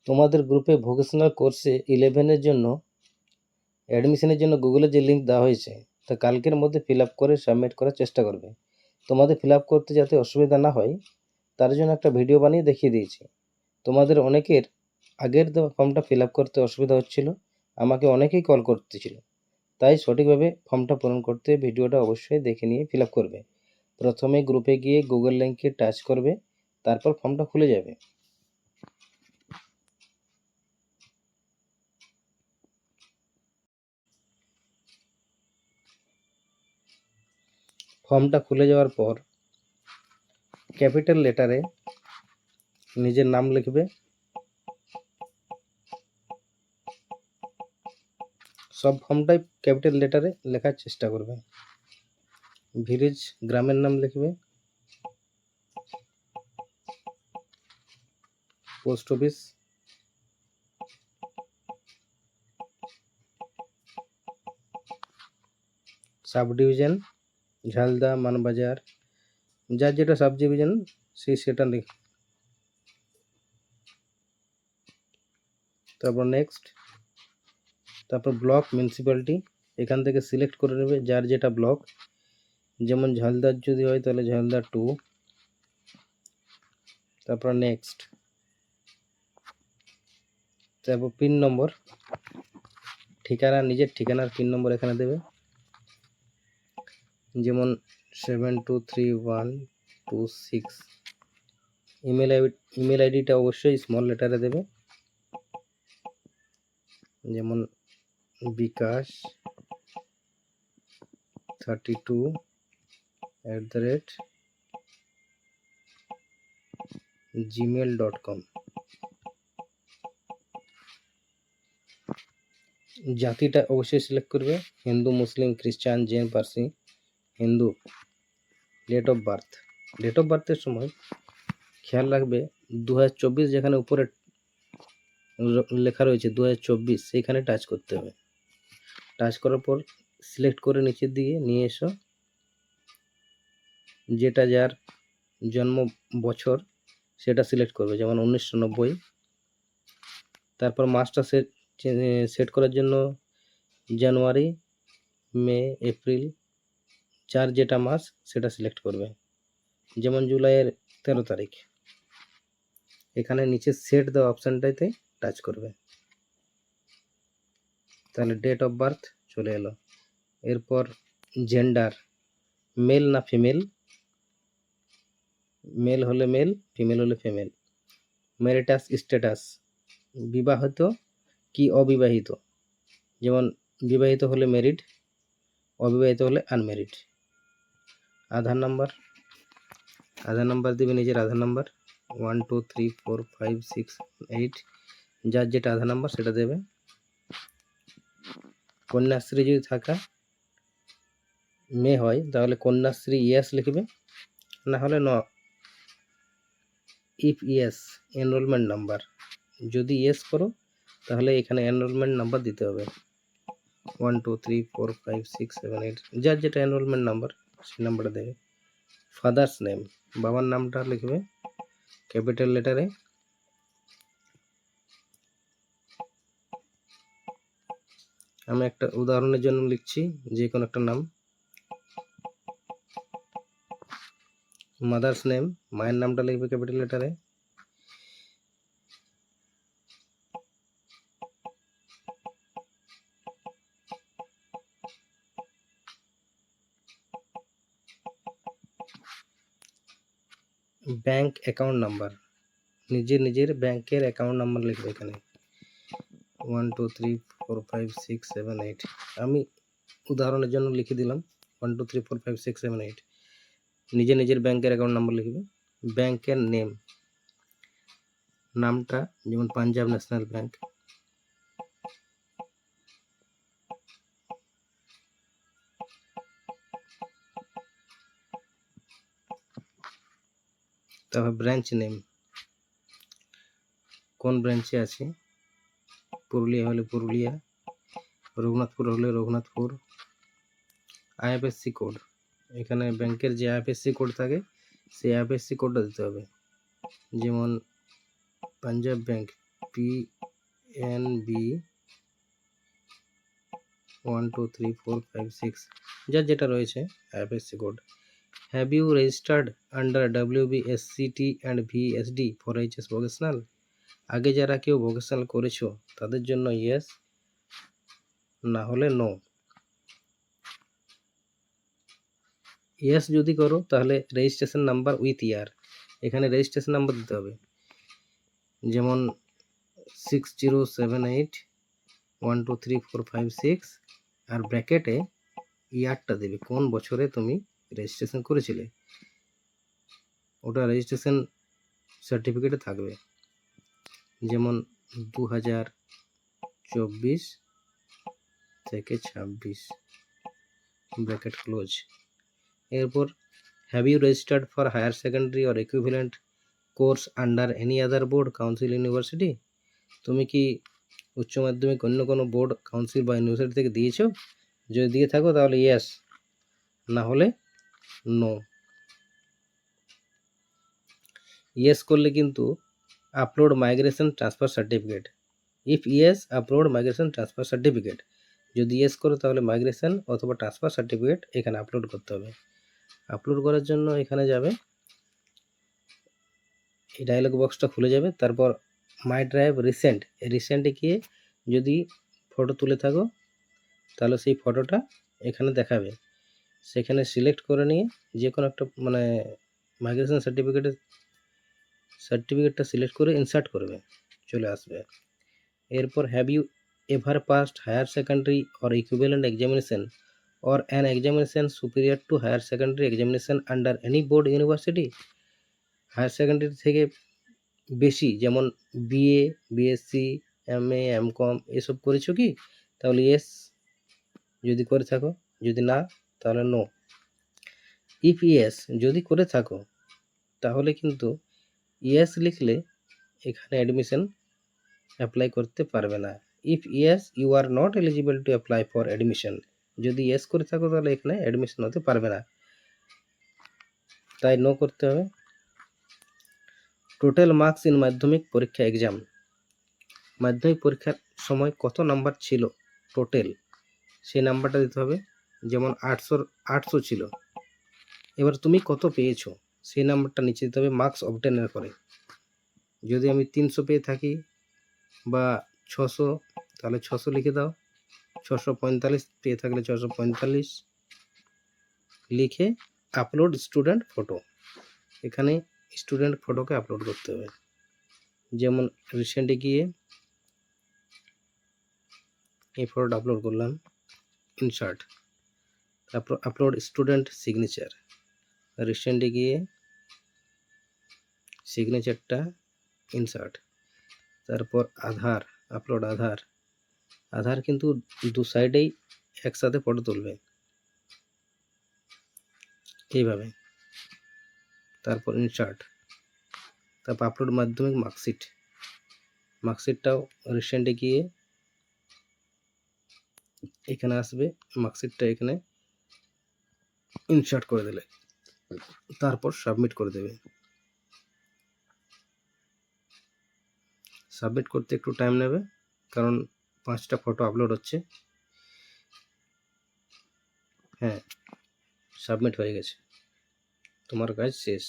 তোমাদের গ্রুপে ভোকেশনাল কোর্সে 11-এর জন্য অ্যাডমিশনের জন্য গুগলে যে লিঙ্ক দেওয়া হয়েছে তা কালকের মধ্যে ফিল আপ করে সাবমিট করার চেষ্টা করবে। তোমাদের ফিল আপ করতে যাতে অসুবিধা না হয় তার জন্য একটা ভিডিও বানিয়ে দেখিয়ে দিয়েছি। তোমাদের অনেকের আগের দেওয়া ফর্মটা ফিল আপ করতে অসুবিধা হচ্ছিল, আমাকে অনেকেই কল করতেছিল। তাই সঠিকভাবে ফর্মটা পূরণ করতে ভিডিওটা অবশ্যই দেখে নিয়ে ফিল আপ করবে। প্রথমে গ্রুপে গিয়ে গুগল লিঙ্কে টাচ করবে, তারপর ফর্মটা খুলে যাবে। ফর্মটা খুলে যাওয়ার পর ক্যাপিটাল লেটারে নিজের নাম লিখবে, সব ফর্মটাই ক্যাপিটাল লেটারে লেখার চেষ্টা করবে। ভিলেজ গ্রামের নাম লিখবে, post office, sub division Jhalda Manbazar, যার যেটা সাব ডিভিশন সেটা লিখ। তারপর নেক্সট, তারপর ব্লক মিউনিসিপ্যালিটি এখান থেকে সিলেক্ট করে নেবে যার যেটা ব্লক, যেমন ঝালদার যদি হয় তাহলে ঝালদা 2। তারপর নেক্সট, তারপর পিন নম্বর, ঠিকানা নিজের ঠিকানার পিন নম্বর এখানে দেবে, যেমন 723126। ইমেল আইডিটা অবশ্যই স্মল লেটারে দেবে, যেমন bikas32@gmail.com। জাতিটা অবশ্যই সিলেক্ট করবে, হিন্দু, মুসলিম, খ্রিস্টান, জৈন, পার্সি, হিন্দু। ডেট অফ বার্থের সময় খেয়াল রাখবে 2024 যেখানে উপরে লেখা রয়েছে 2024 সেইখানে টাচ করতে হবে। টাচ করার পর সিলেক্ট করে নিচের দিকে নিয়ে এসো, যেটা যার জন্ম বছর সেটা সিলেক্ট করবে, যেমন 1990। তারপর মাসটা সেট করার জন্য জানুয়ারি, মে, এপ্রিল, যার যেটা মাস সেটা সিলেক্ট করবে, যেমন জুলাইয়ের 13 তারিখ। এখানে নিচে সেট দেওয়া অপশানটাতে টাচ করবে, তাহলে ডেট অফ বার্থ চলে এলো। এরপর জেন্ডার, মেল না ফিমেল, মেল হলে মেল, ফিমেল হলে ফিমেল। ম্যারিটাস স্ট্যাটাস, বিবাহিত কি অবিবাহিত, যেমন বিবাহিত হলে ম্যারিড, অবিবাহিত হলে আনম্যারিড। আধার নাম্বার দেবে নিজের আধার নাম্বার 12345678, যার যেটা আধার নাম্বার সেটা দেবে। কন্যাশ্রী যদি থাকা মেয়ে হয় তাহলে কন্যাশ্রী ইয়েস লিখবে, না হলে ন। ইফ ইয়েস, এনরোলমেন্ট নাম্বার, যদি ইয়েস করো তাহলে এখানে এনরোলমেন্ট নাম্বার দিতে হবে 12345678, যার যেটা এনরোলমেন্ট নাম্বার সেই নাম্বারটা দেবে। ফাদার্স নেম, বাবার নামটা লিখবে ক্যাপিটাল লেটারে। আমি একটা উদাহরণের জন্য লিখছি যে কোনো একটা নাম। মাদার্স নেম, মায়ের নামটা লিখবে ক্যাপিটাল লেটারে। ব্যাংক অ্যাকাউন্ট নাম্বার, নিজের ব্যাংকের অ্যাকাউন্ট নাম্বার লিখবে এখানে 12345678। আমি উদাহরণের জন্য লিখে দিলাম 12345678। নিজের ব্যাংকের অ্যাকাউন্ট নাম্বার লিখবে। ব্যাংকের নেম, নামটা যেমন পাঞ্জাব ন্যাশনাল ব্যাংক। তারপর ব্রাঞ্চ নেম, কোন ব্রাঞ্চে আছে, পুরুলিয়া হলে পুরুলিয়া, রঘুনাথপুর হলে রঘুনাথপুর। আইএফএসসি কোড, এখানে ব্যাংকের যে আইএফএসসি কোড থাকে সেই আইএফএসসি কোডটা দিতে হবে, যেমন পাঞ্জাব ব্যাংক PNB 1 2 3 4 5 6 যার যেটা রয়েছে IFSC code. Have you registered under WBSCT and VSD for HS vocational? আগে যারা কেউ ভোকেশনাল করেছো তাদের জন্য ইয়েস, না হলে নো। ইয়েস যদি করো তাহলে রেজিস্ট্রেশন নাম্বার উইথ ইয়ার, এখানে রেজিস্ট্রেশন নাম্বার দিতে হবে, যেমন 6078 1 2 3 4 5 6 আর ব্র্যাকেটে ইয়ারটা দেবে, কোন বছরে তুমি রেজিস্ট্রেশন করেছিলে, ওটা রেজিস্ট্রেশন সার্টিফিকেটে থাকবে, যেমন 2024 থেকে 26 ব্র্যাকেট ক্লোজ। এরপর have you registered for higher secondary or equivalent course under any other board council university? তুমি কি উচ্চ মাধ্যমিক অন্য কোনো বোর্ড কাউন্সিল বা ইউনিভার্সিটি থেকে দিয়েছো? যদি দিয়ে থাকো তাহলে ইয়েস, না হলে নো। ইয়েস করলে কিন্তু upload migration transfer certificate, if yes upload migration transfer certificate, যদি ইয়েস করো তাহলে মাইগ্রেশন অথবা ট্রান্সফার সার্টিফিকেট এখানে আপলোড করতে হবে। আপলোড করার জন্য এখানে যাবে, এই ডায়লগ বক্সটা খুলে যাবে, তারপর মাই ড্রাইভ রিসেন্টে গিয়ে যদি ফটো তুলে থাকো তাহলে সেই ফটোটা এখানে দেখাবে, সেখানে সিলেক্ট করে নিয়ে যে কোনো একটা মানে মাইগ্রেশন সার্টিফিকেটটা সিলেক্ট করে ইনসার্ট করবে, চলে আসবে। এরপর have you ever passed higher secondary or equivalent examination or an examination superior to higher secondary examination under any board university? Higher secondary থেকে বেশি, যেমন BA BSc MA MCom এসব করেছো কি? তাহলে ইয়েস যদি করে থাকো, যদি না তাহলে নো। ইফ ইয়েস যদি করে থাকো তাহলে কিন্তু ইয়েস লিখলে এখানে অ্যাডমিশন অ্যাপ্লাই করতে পারবে না। If yes you are not eligible to apply for admission, যদি ইয়েস করে থাকো তাহলে এখানে অ্যাডমিশন হতে পারবে না, তাই নো করতে হবে। টোটাল মার্কস ইন মাধ্যমিক পরীক্ষা এক্সাম, মাধ্যমিক পরীক্ষার সময় কত নাম্বার ছিল টোটাল, সেই নাম্বারটা দিতে হবে, যেমন 800 ছিল, এবার তুমি কত পেয়েছো সেই নাম্বারটা নিচে দিতে হবে মার্কস অবটেনের পরে। যদি আমি 300 পেয়ে থাকি বা 600 তাহলে 600 লিখে দাও, 645 পেয়ে থাকলে 645 লিখে আপলোড স্টুডেন্ট ফটো, এখানে স্টুডেন্ট ফটোকে আপলোড করতে হবে, যেমন রিসেন্টে গিয়ে এই ফটোটা আপলোড করলাম, ইনসার্ট, তারপর আপলোড স্টুডেন্ট সিগনেচার, রিসেন্টে গিয়ে সিগনেচারটা ইনসার্ট, তারপর আধার, আপলোড আধার কিন্তু দু সাইডেই একসাথে ফটো তুলবে এইভাবে, তারপর ইনসার্ট, তারপর আপলোড মাধ্যমিক মার্কশিটটাও রিসেন্টে গিয়ে এখানে আসবে, মার্কশিটটা এখানে ইনসার্ট করে দিলে তারপর সাবমিট করে দেবে। সাবমিট করতে একটু টাইম নেবে কারণ 5টা ফটো আপলোড হচ্ছে। হ্যাঁ, সাবমিট হয়ে গেছে, তোমার কাজ শেষ।